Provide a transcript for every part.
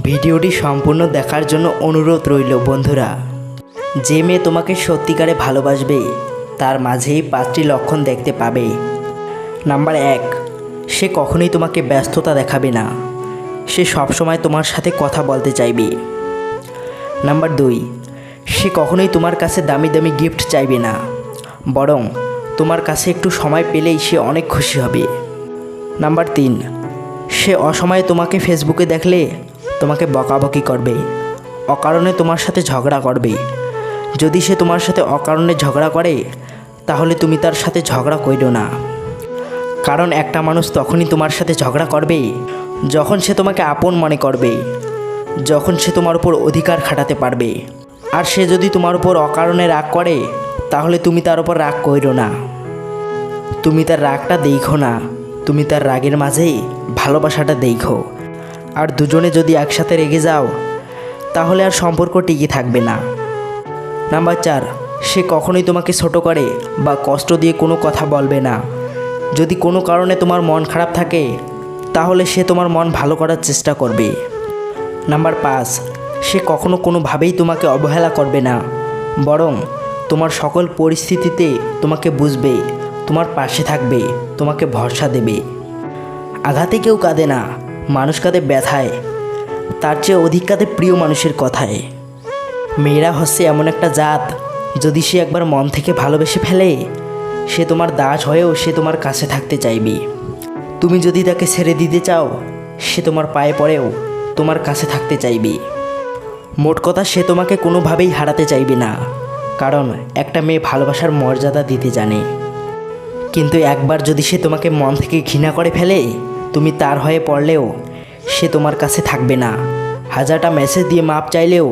ভিডিওটি সম্পূর্ণ দেখার জন্য অনুরোধ রইল বন্ধুরা। যে মেয়ে তোমাকে সত্যিকারে ভালোবাসবে তার মাঝেই 5টি লক্ষণ দেখতে পাবে। নাম্বার 1, সে কখনোই তোমাকে ব্যস্ততা দেখাবে না, সে সবসময় তোমার সাথে কথা বলতে চাইবে। নাম্বার 2, সে কখনোই তোমার কাছে দামি দামি গিফট চাইবে না, বরং তোমার কাছে একটু সময় পেলেই সে অনেক খুশি হবে। নাম্বার 3, সে অসময়ে তোমাকে ফেসবুকে দেখলে তোমাকে বকাবকি করবে, অকারণে তোমার সাথে ঝগড়া করবে। যদি সে তোমার সাথে অকারণে ঝগড়া করে তাহলে তুমি তার সাথে ঝগড়া করো না, কারণ একটা মানুষ তখনই তোমার সাথে ঝগড়া করবে যখন সে তোমাকে আপন মনে করবে, যখন সে তোমার উপর অধিকার খাটাতে পারবে। আর সে যদি তোমার উপর অকারণে রাগ করে তাহলে তুমি তার উপর রাগ করো না, তুমি তার রাগটা দেখো না, তুমি তার রাগের মাঝেই ভালোবাসাটা দেখো। আর দুজনে যদি একসাথে রেগে যাও তাহলে আর সম্পর্ক টিকে থাকবে না। নাম্বার 4, সে কখনোই তোমাকে ছোট করে বা কষ্ট দিয়ে কোনো কথা বলবে না। যদি কোনো কারণে তোমার মন খারাপ থাকে তাহলে সে তোমার মন ভালো করার চেষ্টা করবে। নাম্বার 5, সে কখনো কোনোভাবেই তোমাকে অবহেলা করবে না, বরং তোমার সকল পরিস্থিতিতে তোমাকে বুঝবে, তোমার পাশে থাকবে, তোমাকে ভরসা দেবে। আঘাতে কেউ কাঁদে না, মানুষ কাঁদে ব্যথায়, তার চেয়ে অধিক কাঁদে প্রিয় মানুষের কথায়। মেয়েরা হচ্ছে এমন একটা জাত, যদি সে একবার মন থেকে ভালোবেসে ফেলে সে তোমার দাস হয়েও সে তোমার কাছে থাকতে চাইবে। তুমি যদি তাকে ছেড়ে দিতে চাও সে তোমার পায়ে পড়েও তোমার কাছে থাকতে চাইবে। মোট কথা, সে তোমাকে কোনোভাবেই হারাতে চাইবে না, কারণ একটা মেয়ে ভালোবাসার মর্যাদা দিতে জানে। কিন্তু একবার যদি সে তোমাকে মন থেকে ঘৃণা করে ফেলে তুমি তার হয়ে পড়লেও সে তোমার কাছে থাকবে না। 1000টা মেসেজ দিয়ে মাপ চাইলেও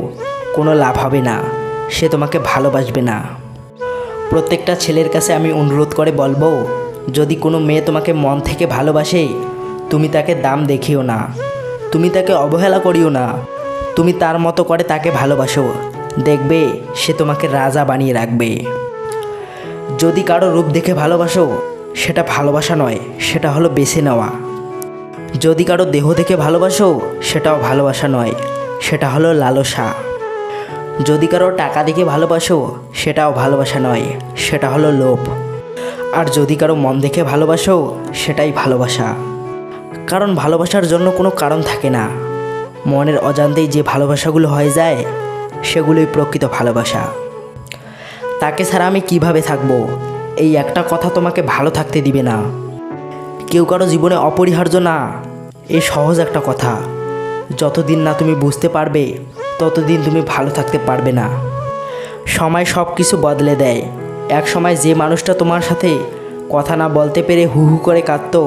কোনো লাভ হবে না, সে তোমাকে ভালোবাসবে না। প্রত্যেকটা ছেলের কাছে আমি অনুরোধ করে বলবো, যদি কোনো মেয়ে তোমাকে মন থেকে ভালোবাসে তুমি তাকে দাম দেখিও না, তুমি তাকে অবহেলা করিও না, তুমি তার মতো করে তাকে ভালোবাসো, দেখবে সে তোমাকে রাজা বানিয়ে রাখবে। যদি কারো রূপ দেখে ভালোবাসো সেটা ভালোবাসা নয়, সেটা হলো বেছে নেওয়া। যদি কারো দেহ দেখে ভালোবাসো সেটাও ভালোবাসা নয়, সেটা হলো লালসা। যদি কারো টাকা দেখে ভালোবাসো সেটাও ভালোবাসা নয়, সেটা হলো লোভ। আর যদি কারো মন দেখে ভালোবাসো সেটাই ভালোবাসা, কারণ ভালোবাসার জন্য কোনো কারণ থাকে না। মনের অজান্তেই যে ভালোবাসাগুলো হয়ে যায় সেগুলোই প্রকৃত ভালোবাসা। তাকে ছাড়া আমি কিভাবে থাকবো, এই একটা কথা তোমাকে ভালো থাকতে দিবে না। কেউ কারো জীবনে অপরিহার্য না, এই সহজ একটা কথা। যতদিন না তুমি বুঝতে পারবে ততদিন তুমি ভালো থাকতে পারবে না। সময় সব কিছু বদলে দেয়। এক সময় যে মানুষটা তোমার সাথে কথা না বলতে পেরে হু হু করে কাঁদতো,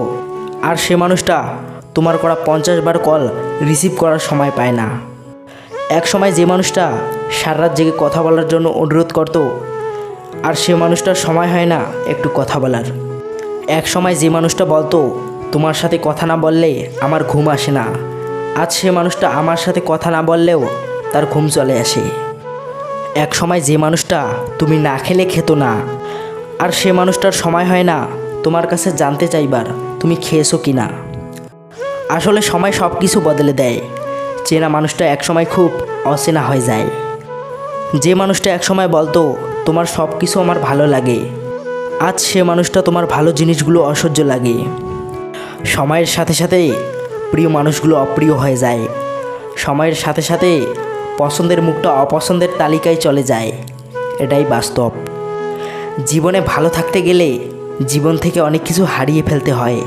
আর সে মানুষটা তোমার করা 50 বার কল রিসিভ করার সময় পায় না। এক সময় যে মানুষটা সারা রাত জেগে কথা বলার জন্য অনুরোধ করতো, আর সে মানুষটার সময় হয় না একটু কথা বলার। এক সময় যে মানুষটা বলতো তোমার সাথে কথা না বললে আমার ঘুম আসে না, আজ সে মানুষটা আমার সাথে কথা না বললেও তার ঘুম চলে আসে। এক সময় যে মানুষটা তুমি না খেলে খেতো না, আর সে মানুষটার সময় হয় না তোমার কাছে জানতে চাইবার তুমি খেয়েছো কি না। আসলে সময় সব কিছু বদলে দেয়। চেনা মানুষটা এক সময় খুব অচেনা হয়ে যায়। যে মানুষটা এক সময় বলতো তোমার সব কিছু আমার ভালো লাগে, আজ সে মানুষটা তোমার ভালো জিনিসগুলো অসহ্য লাগে। সময়ের সাথে সাথে প্রিয় মানুষগুলো অপ্রিয় হয়ে যায়। সময়ের সাথে সাথে পছন্দের মুখটা অপছন্দের তালিকায় চলে যায়, এটাই বাস্তব। জীবনে ভালো থাকতে গেলে জীবন থেকে অনেক কিছু হারিয়ে ফেলতে হয়,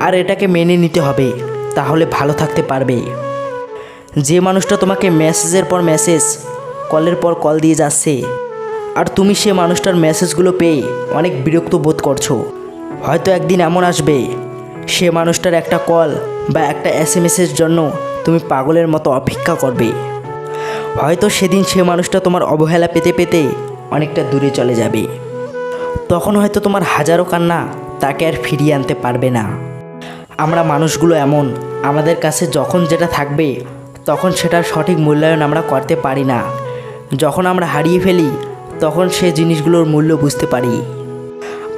আর এটাকে মেনে নিতে হবে, তাহলে ভালো থাকতে পারবে। যে মানুষটা তোমাকে মেসেজের পর মেসেজ, কলের পর কল দিয়ে যাচ্ছে, আর তুমি সে মানুষটার মেসেজগুলো পেয়ে অনেক বিরক্ত বোধ করছো, হয়তো একদিন এমন আসবে সে মানুষটার একটা কল বা একটা SMS-এর জন্য তুমি পাগলের মতো অপেক্ষা করবে। হয়তো সেদিন সে মানুষটা তোমার অবহেলা পেতে পেতে অনেকটা দূরে চলে যাবে। তখন হয়তো তোমার হাজারো কান্না তাকে আর ফিরিয়ে আনতে পারবে না। আমরা মানুষগুলো এমন, আমাদের কাছে যখন যেটা থাকবে তখন সেটার সঠিক মূল্যায়ন আমরা করতে পারি না। যখন আমরা হারিয়ে ফেলি তখন সে জিনিসগুলোর মূল্য বুঝতে পারি।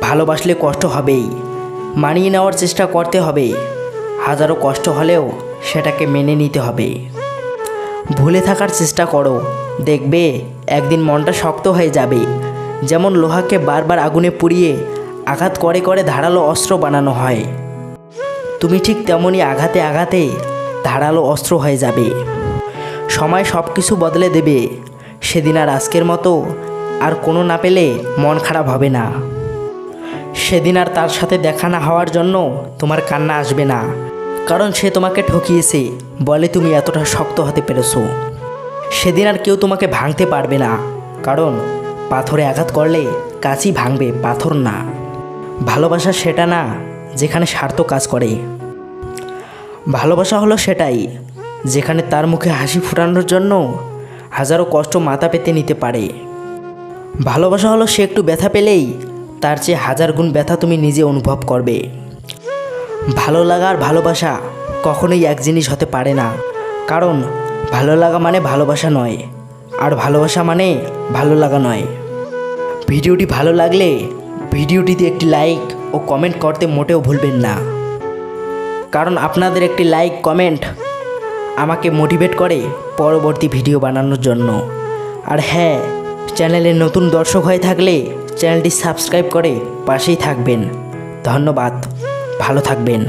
ভালোবাসলে কষ্ট হবেই, মানিয়ে নেওয়ার চেষ্টা করতে হবে, হাজারো কষ্ট হলেও সেটাকে মেনে নিতে হবে। ভুলে থাকার চেষ্টা করো, দেখবে একদিন মনটা শক্ত হয়ে যাবে। যেমন লোহাকে বারবার আগুনে পুড়িয়ে আঘাত করে করে ধারালো অস্ত্র বানানো হয়, তুমি ঠিক তেমনই আঘাতে আঘাতে ধারালো অস্ত্র হয়ে যাবে। সময় সব কিছু বদলে দেবে। সেদিন আর আজকের মতো আর কোনো না পেলে মন খারাপ হবে না। সেদিন আর তার সাথে দেখা না হওয়ার জন্য তোমার কান্না আসবে না, কারণ সে তোমাকে ঠকিয়েছে বলে তুমি এতটা শক্ত হতে পেরেছো। সেদিন আর কেউ তোমাকে ভাঙতে পারবে না, কারণ পাথরে আঘাত করলে কাঁচই ভাঙবে, পাথর না। ভালোবাসা সেটা না যেখানে স্বার্থ কাজ করে। ভালোবাসা হলো সেটাই যেখানে তার মুখে হাসি ফোটানোর জন্য হাজারো কষ্ট মাথা পেতে নিতে পারে। ভালোবাসা হলো সে একটু ব্যথা পেলেই তার চেয়ে হাজার গুণ ব্যথা তুমি নিজে অনুভব করবে। ভালো লাগা আর ভালোবাসা কখনোই এক জিনিস হতে পারে না, কারণ ভালো লাগা মানে ভালোবাসা নয়, আর ভালোবাসা মানে ভালো লাগা নয়। ভিডিওটি ভালো লাগলে ভিডিওটিতে একটি লাইক ও কমেন্ট করতে মোটেও ভুলবেন না, কারণ আপনাদের একটি লাইক কমেন্ট আমাকে মোটিভেট করে পরবর্তী ভিডিও বানানোর জন্য। আর হ্যাঁ, চ্যানেলে নতুন দর্শক হয়ে থাকলে চ্যানেলটি সাবস্ক্রাইব করে পাশেই থাকবেন। ধন্যবাদ, ভালো থাকবেন।